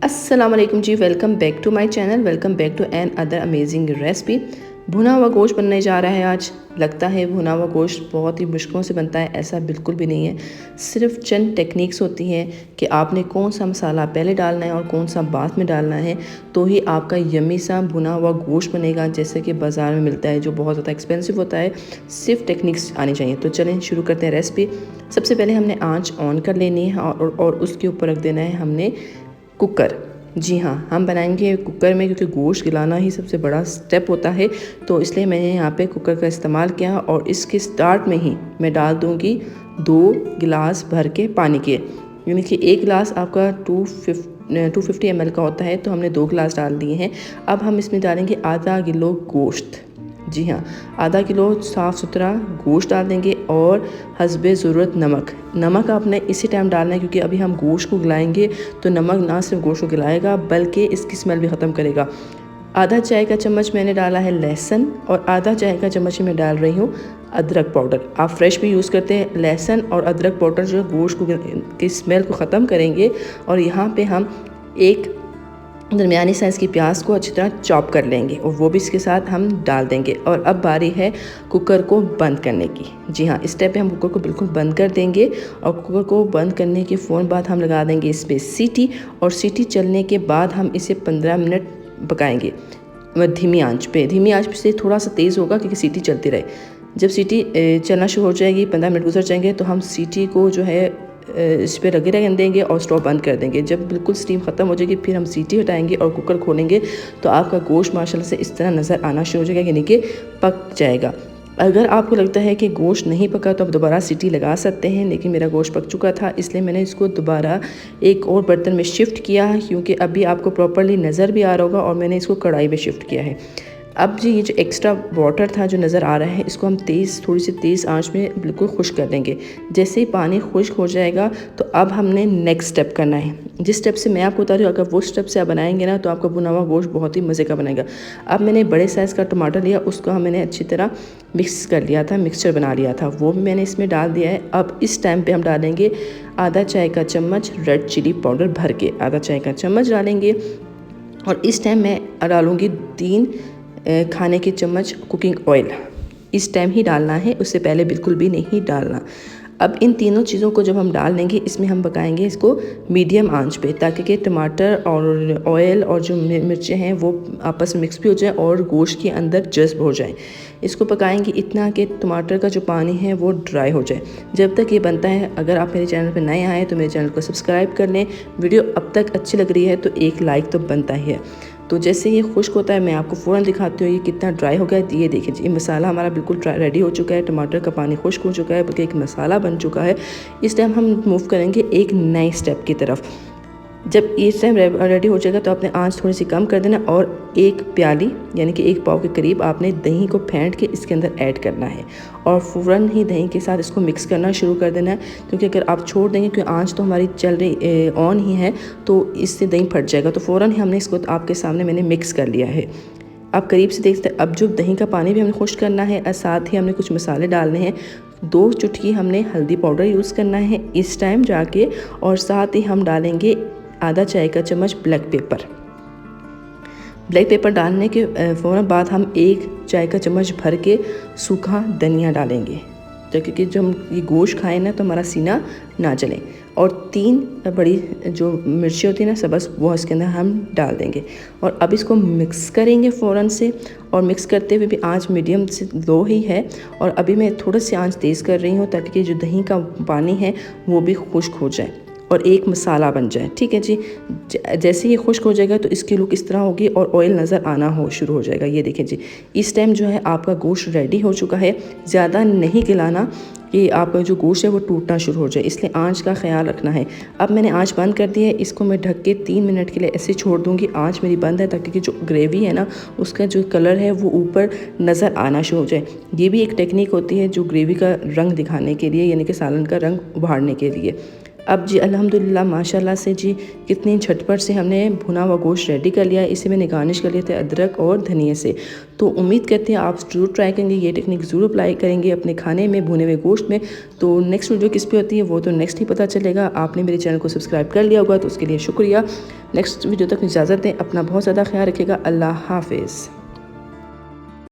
अस्सलाम वालेकुम जी, welcome back to my channel. Welcome back to another amazing recipe. भुना हुआ गोश्त बनने जा रहा है आज। लगता है भुना हुआ गोश्त बहुत ही मुश्किलों से बनता है, ऐसा बिल्कुल भी नहीं है। सिर्फ चंद टेक्निक्स होती हैं कि आपने कौन सा मसाला पहले डालना है और कौन सा बाद में डालना है, तो ही आपका यम्मी सा भुना हुआ गोश्त बनेगा, जैसे कि बाज़ार में मिलता है जो बहुत ज़्यादा एक्सपेंसिव होता है। सिर्फ टेक्निक्स आनी चाहिए। तो चलें शुरू करते हैं रेसिपी। सबसे पहले हमने आँच ऑन कर लेनी है और उसके ऊपर रख देना है हमने कुकर। जी हाँ, हम बनाएंगे कुकर में, क्योंकि गोश्त गलाना ही सबसे बड़ा स्टेप होता है, तो इसलिए मैंने यहाँ पे कुकर का इस्तेमाल किया। और इसके स्टार्ट में ही मैं डाल दूँगी 2 गिलास भर के पानी के, यानी कि 1 गिलास आपका 250 ml का होता है, तो हमने 2 गिलास डाल दिए हैं। अब हम इसमें डालेंगे आधा किलो गोश्त। जी हाँ, आधा किलो साफ़ सुथरा गोश्त डाल देंगे और हस्बे ज़रूरत नमक आपने इसी टाइम डालना है, क्योंकि अभी हम गोश्त को गलाएंगे तो नमक ना सिर्फ गोश्त को गलाएगा बल्कि इसकी स्मेल भी ख़त्म करेगा। आधा चाय का चम्मच मैंने डाला है लहसुन और आधा चाय का चम्मच मैं डाल रही हूँ अदरक पाउडर। आप फ्रेश भी यूज़ करते हैं। लहसुन और अदरक पाउडर जो गोश्त को की स्मेल को ख़त्म करेंगे। और यहाँ पे हम एक दरमियानी साइज़ की प्याज को अच्छी तरह चॉप कर लेंगे और वो भी इसके साथ हम डाल देंगे। और अब बारी है कुकर को बंद करने की। जी हाँ, इस स्टेप पे हम कुकर को बिल्कुल बंद कर देंगे और कुकर को बंद करने के फ़ौरन बाद हम लगा देंगे इस पर सीटी। और सीटी चलने के बाद हम इसे 15 मिनट पकाएंगे धीमी आंच पे। धीमी आंच से थोड़ा सा तेज़ होगा क्योंकि सीटी चलती रहे। जब सीटी चलना शुरू हो जाएगी, 15 मिनट गुजर जाएंगे, तो हम सीटी को जो है इस पर लगे रहने देंगे और स्टोव बंद कर देंगे। जब बिल्कुल स्टीम ख़त्म हो जाएगी फिर हम सीटी हटाएंगे और कुकर खोलेंगे, तो आपका गोश्त माशाल्लाह से इस तरह नज़र आना शुरू हो जाएगा, यानी कि पक जाएगा। अगर आपको लगता है कि गोश्त नहीं पका तो आप दोबारा सीटी लगा सकते हैं, लेकिन मेरा गोश्त पक चुका था इसलिए मैंने इसको दोबारा एक और बर्तन में शिफ्ट किया, क्योंकि अभी आपको प्रॉपर्ली नज़र भी आ रहा होगा। और मैंने इसको कढ़ाई में शिफ्ट किया है। अब जी ये जो एक्स्ट्रा वाटर था जो नज़र आ रहा है, इसको हम थोड़ी सी तेज़ आंच में बिल्कुल खुश्क कर देंगे। जैसे ही पानी खुश्क हो जाएगा तो अब हमने नेक्स्ट स्टेप करना है। जिस स्टेप से मैं आपको बता रही हूँ, अगर वो स्टेप से आप बनाएंगे ना तो आपका भुना हुआ गोश्त बहुत ही मज़े का बनेगा। अब मैंने बड़े साइज़ का टमाटर लिया, उसको मैंने अच्छी तरह मिक्स कर लिया था, मिक्सचर बना लिया था, वो भी मैंने इसमें डाल दिया है। अब इस टाइम पर हम डालेंगे आधा चाय का चम्मच रेड चिली पाउडर भर के, आधा चाय का चम्मच डालेंगे। और इस टाइम मैं डालूँगी 3 खाने के चम्मच कुकिंग ऑयल। इस टाइम ही डालना है, उससे पहले बिल्कुल भी नहीं डालना। अब इन तीनों चीज़ों को जब हम डाल लेंगे, इसमें हम पकाएंगे इसको मीडियम आंच पे, ताकि कि टमाटर और ऑयल और जो मिर्चें हैं वो आपस में मिक्स भी हो जाए और गोश्त के अंदर जज्ब हो जाए। इसको पकाएंगे इतना कि टमाटर का जो पानी है वो ड्राई हो जाए। जब तक ये बनता है, अगर आप मेरे चैनल पर नए आए तो मेरे चैनल को सब्सक्राइब कर लें। वीडियो अब तक अच्छी लग रही है तो एक लाइक तो बनता ही है। तो जैसे ये खुश्क होता है मैं आपको फ़ौरन दिखाती हूँ ये कितना ड्राई हो गया है। ये देखिए जी, मसाला हमारा बिल्कुल रेडी हो चुका है, टमाटर का पानी खुश्क हो चुका है, बल्कि एक मसाला बन चुका है। इस टाइम हम मूव करेंगे एक नए स्टेप की तरफ। जब इस टाइम रेडी हो जाएगा तो आपने आंच थोड़ी सी कम कर देना और 1 प्याली यानी कि 1 पाव के करीब आपने दही को फेंट के इसके अंदर ऐड करना है और फ़ौरन ही दही के साथ इसको मिक्स करना शुरू कर देना है, क्योंकि अगर आप छोड़ देंगे, क्योंकि आंच तो हमारी चल रही ऑन ही है, तो इससे दही फट जाएगा। तो फ़ौरन ही हमने इसको आपके सामने मैंने मिक्स कर लिया है। आप करीब से देखते हैं। अब जो दही का पानी भी हमें खुश्क करना है और साथ ही हमने कुछ मसाले डालने हैं। 2 चुटकी हमने हल्दी पाउडर यूज़ करना है इस टाइम जाके, और साथ ही हम डालेंगे आधा चाय का चम्मच ब्लैक पेपर डालने के फ़ौरन बाद हम 1 चाय का चम्मच भर के सूखा धनिया डालेंगे, क्योंकि जब हम ये गोश्त खाएं ना तो हमारा सीना ना जले। और 3 बड़ी जो मिर्ची होती है ना सब्ज़, वो इसके अंदर हम डाल देंगे और अब इसको मिक्स करेंगे फ़ौरन से। और मिक्स करते हुए भी आंच मीडियम से लो ही है। और अभी मैं थोड़ी सी आंच तेज़ कर रही हूँ ताकि जो दही का पानी है वो भी खुश्क हो जाए और एक मसाला बन जाए। ठीक है जी, जैसे ये खुश्क हो जाएगा तो इसकी लुक इस तरह होगी और ऑयल नज़र आना शुरू हो जाएगा। ये देखें जी, इस टाइम जो है आपका गोश्त रेडी हो चुका है। ज़्यादा नहीं गलाना कि आपका जो गोश्त है वो टूटना शुरू हो जाए, इसलिए आंच का ख्याल रखना है। अब मैंने आंच बंद कर दी है, इसको मैं ढक के 3 मिनट के लिए ऐसे छोड़ दूँगी। आंच मेरी बंद है ताकि जो ग्रेवी है ना उसका जो कलर है वो ऊपर नज़र आना शुरू हो जाए। ये भी एक टेक्निक होती है जो ग्रेवी का रंग दिखाने के लिए, यानी कि सालन का रंग उभारने के लिए। अब जी अल्हम्दुलिल्लाह माशाल्लाह से जी कितनी झटपट से हमने भुना हुआ गोश्त रेडी कर लिया। इसे मैंने गार्निश कर लिए थे अदरक और धनिए से। तो उम्मीद करते हैं आप ज़रूर ट्राई करेंगे, ये टेक्निक ज़रूर अप्लाई करेंगे अपने खाने में, भुने हुए गोश्त में। तो नेक्स्ट वीडियो किस पे होती है वो तो नेक्स्ट ही पता चलेगा। आपने मेरे चैनल को सब्सक्राइब कर लिया होगा तो उसके लिए शुक्रिया। नेक्स्ट वीडियो तक इजाज़त दें, अपना बहुत ज़्यादा ख्याल रखिएगा। अल्लाह हाफिज़।